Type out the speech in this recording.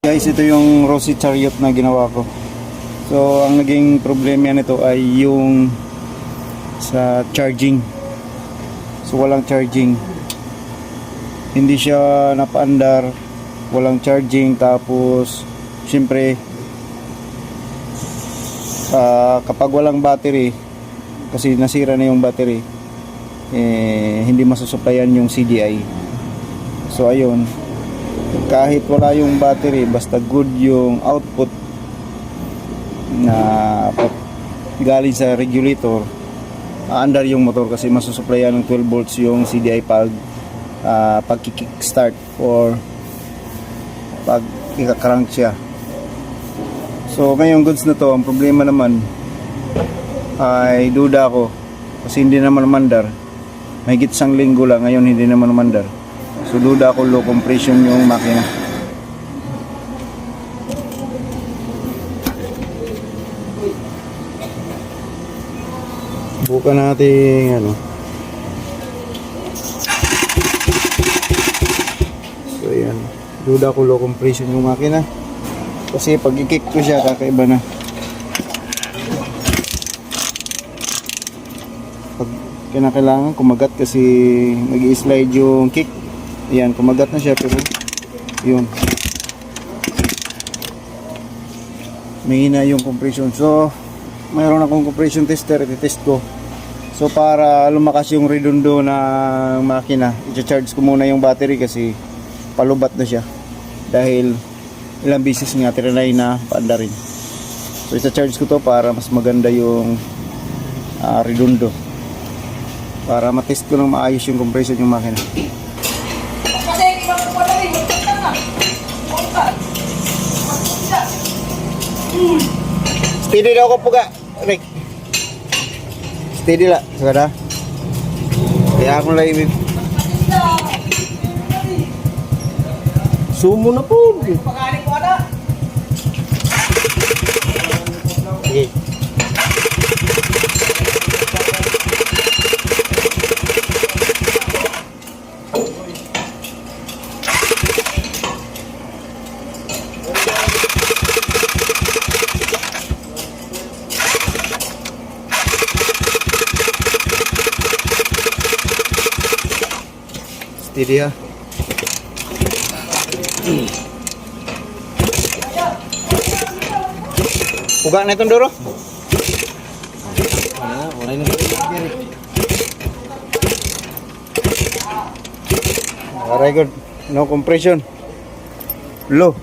Guys, ito yung Rossi Chariot na ginawa ko. So, ang naging problema nito ay yung sa charging. So, walang charging. Hindi siya napaandar, walang charging. Tapos, syempre, kapag walang battery, kasi nasira na yung battery, hindi masusuplayan yung CDI. So, ayun. Kahit wala yung battery, basta good yung output na galing sa regulator, aandar yung motor kasi masusuplayan ng 12 volts yung CDI pag kickstart or pag ika-crank siya. So ngayong goods na to, ang problema naman ay duda ko kasi hindi naman umandar. Mahigit 1 linggo lang, ngayon hindi naman umandar. So duda ako low compression yung makina. Bukan natin ano. So yan, duda ko low compression yung makina. Kasi pag i-kick ko siya, kakaiba na. Pag kinakailangan kumagat kasi nag-i-slide yung kick. Ayan, kumagat na siya pero yun. Mahina yung compression. So, mayroon akong compression tester, iti-test ko. So, para lumakas yung redundo ng makina, i-charge ko muna yung battery kasi palubat na siya. Dahil ilang beses nga trinay na paanda rin. So, i-charge ko to para mas maganda yung redundo. Para matest ko ng maayos yung compression yung makina. Steady daw ko puga, Rick. Steady lah, saudara. Ya aku lagi sumo na po. Pagkali ko ada. Okay. Steady ha. Uga na itong duro. Very good. No compression. Low.